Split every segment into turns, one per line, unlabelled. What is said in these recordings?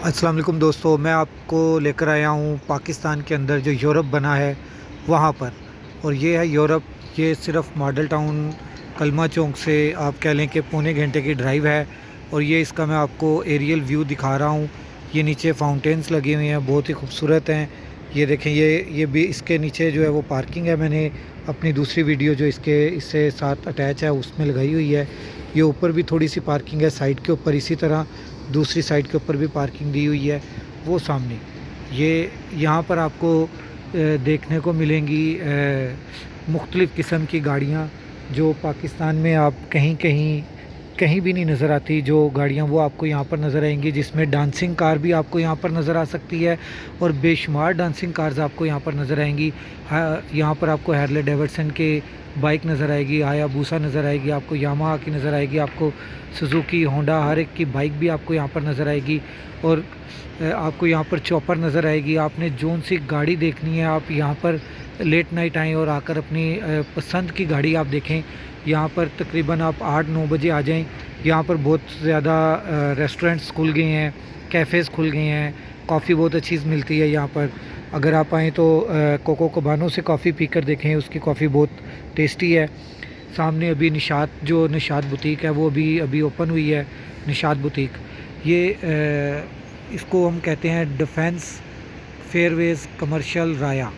अस्सलाम वालेकुम दोस्तों, मैं आपको लेकर आया हूँ पाकिस्तान के अंदर जो यूरोप बना है वहाँ पर। और ये है यूरोप। ये सिर्फ मॉडल टाउन कलमा चौक से आप कह लें कि पौने घंटे की ड्राइव है। और ये इसका मैं आपको एरियल व्यू दिखा रहा हूँ। ये नीचे फाउंटेन्स लगे हुए हैं, बहुत ही खूबसूरत हैं। ये देखें, ये भी इसके नीचे जो है वो पार्किंग है। मैंने अपनी दूसरी वीडियो जो इससे साथ अटैच है उसमें लगाई हुई है। ये ऊपर भी थोड़ी सी पार्किंग है साइड के ऊपर, इसी तरह दूसरी साइड के ऊपर भी पार्किंग दी हुई है। वो सामने ये यहाँ पर आपको देखने को मिलेंगी मुख्तलिफ़ किस्म की गाड़ियाँ, जो पाकिस्तान में आप कहीं कहीं कहीं भी नहीं नज़र आती। जो गाड़ियाँ वो आपको यहाँ पर नज़र आएंगी, जिसमें डांसिंग कार भी आपको यहाँ पर नज़र आ सकती है और बेशुमार डांसिंग कार्स आपको यहाँ पर नज़र आएंगी। यहाँ पर आपको हार्ले डेविडसन के बाइक नज़र आएगी, हायाबुसा नज़र आएगी, आपको यामाहा की नज़र आएगी, आपको सुजुकी, होंडा, हर एक की बाइक भी आपको यहाँ पर नज़र आएगी। और आपको यहाँ पर चॉपर नज़र आएगी। आपने जोन सी गाड़ी देखनी है, आप यहाँ पर लेट नाइट आएँ और आकर अपनी पसंद की गाड़ी आप देखें। यहाँ पर तकरीबन आप 8-9 बजे आ जाएं। यहाँ पर बहुत ज़्यादा रेस्टोरेंट्स खुल गए हैं, कैफ़ेज़ खुल गए हैं, कॉफ़ी बहुत अच्छी मिलती है यहाँ पर। अगर आप आएँ तो कोको कबानो से कॉफ़ी पीकर देखें, उसकी कॉफ़ी बहुत टेस्टी है। सामने अभी निशात बुटीक है, वो अभी अभी ओपन हुई है, निशात बुटीक। ये इसको हम कहते हैं डिफेंस फेयरवेज़ कमर्शियल राया।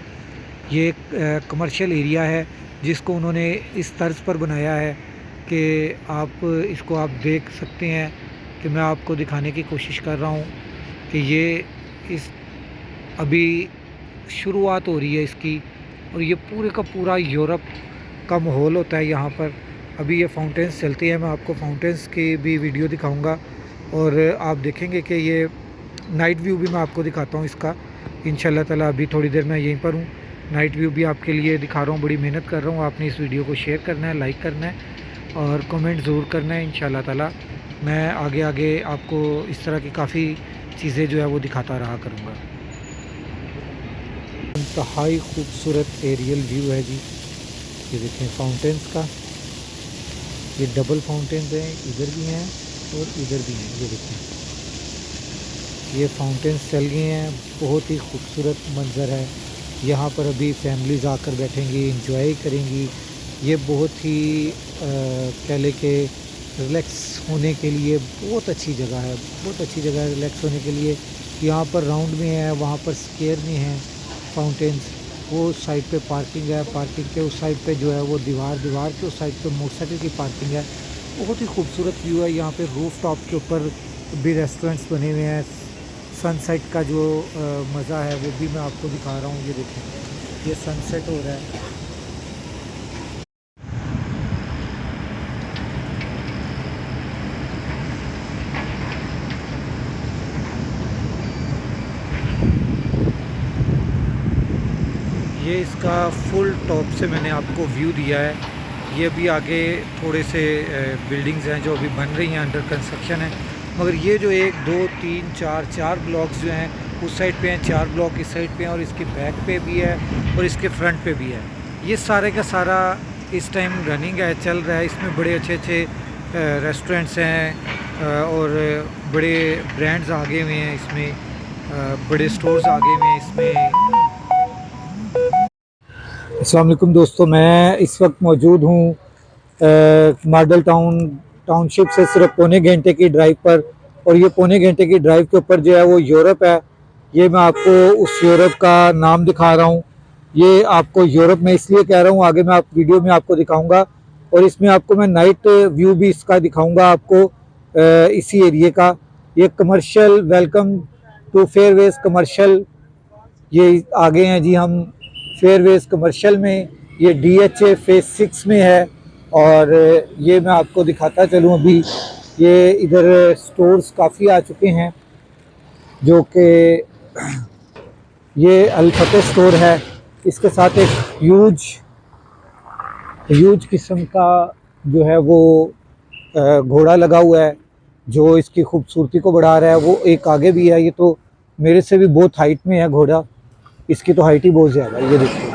ये एक कमर्शियल एरिया है जिसको उन्होंने इस तर्ज पर बनाया है कि आप इसको आप देख सकते हैं कि मैं आपको दिखाने की कोशिश कर रहा हूँ कि ये इस अभी शुरुआत हो रही है इसकी। और ये पूरे का पूरा यूरोप का माहौल होता है यहाँ पर। अभी ये फाउंटेन्स चलती है, मैं आपको फाउंटेन्स की भी वीडियो दिखाऊंगा और आप देखेंगे कि ये नाइट व्यू भी मैं आपको दिखाता हूँ इसका इंशाल्लाह ताला। अभी थोड़ी देर मैं यहीं पर हूँ, नाइट व्यू भी आपके लिए दिखा रहा हूँ। बड़ी मेहनत कर रहा हूँ। आपने इस वीडियो को शेयर करना है, लाइक करना है और कमेंट ज़रूर करना है। इंशाल्लाह ताला मैं आगे आगे आपको इस तरह की काफ़ी चीज़ें जो है वो दिखाता रहा करूँगा। इंतहाई खूबसूरत एरियल व्यू है जी। ये देखें फाउंटेन्स का, ये डबल फाउंटेन्स हैं, इधर भी हैं और इधर भी हैं। ये देखें, ये फाउंटेन्स चल गए हैं, बहुत ही खूबसूरत मंज़र है। यहाँ पर अभी फैमिलीज़ आकर बैठेंगी, इंजॉय करेंगी। ये बहुत ही कह लें कि रिलैक्स होने के लिए बहुत अच्छी जगह है, बहुत अच्छी जगह है रिलैक्स होने के लिए। यहाँ पर राउंड में है, वहाँ पर स्क्वायर में है फाउंटेन्स। वो साइड पे पार्किंग है, पार्किंग के उस साइड पे जो है वो दीवार के उस साइड पे मोटरसाइकिल की पार्किंग है। बहुत ही खूबसूरत व्यू है। यहाँ पे रूफ टॉप के ऊपर भी रेस्टोरेंट्स बने हुए हैं। सनसेट का जो मज़ा है वो भी मैं आपको दिखा रहा हूँ। ये देखें, ये सनसेट हो रहा है। ये इसका फुल टॉप से मैंने आपको व्यू दिया है। ये भी आगे थोड़े से बिल्डिंग्स हैं जो अभी बन रही हैं, अंडर कंस्ट्रक्शन है। मगर ये जो 1 2 3 4 ब्लॉक्स जो हैं उस साइड पे हैं, 4 ब्लॉक इस साइड पे हैं और इसके बैक पे भी है और इसके फ्रंट पे भी है। ये सारे का सारा इस टाइम रनिंग है, चल रहा है। इसमें बड़े अच्छे अच्छे रेस्टोरेंट्स हैं और बड़े ब्रांड्स आगे हुए हैं इसमें, बड़े स्टोर्स आगे हुए हैं इसमें। अस्सलाम वालेकुम दोस्तों, मैं इस वक्त मौजूद हूँ मॉडल टाउनशिप से सिर्फ पौने घंटे की ड्राइव पर। और ये पौने घंटे की ड्राइव के ऊपर जो है वो यूरोप है। ये मैं आपको उस यूरोप का नाम दिखा रहा हूँ। ये आपको यूरोप में इसलिए कह रहा हूँ, आगे मैं आप वीडियो में आपको दिखाऊंगा और इसमें आपको मैं नाइट व्यू भी इसका दिखाऊंगा आपको इसी एरिए का। ये commercial welcome to Fairways commercial, ये आगे हैं जी हम फेयरवेज कमर्शियल में। ये DHA फेज़ 6 में है। और ये मैं आपको दिखाता चलूँ, अभी ये इधर स्टोर्स काफ़ी आ चुके हैं जो कि ये अल-फतेह स्टोर है। इसके साथ एक ह्यूज किस्म का जो है वो घोड़ा लगा हुआ है जो इसकी खूबसूरती को बढ़ा रहा है। वो एक आगे भी है, ये तो मेरे से भी बहुत हाइट में है घोड़ा, इसकी तो हाइट ही बहुत ज़्यादा है। ये देखिए,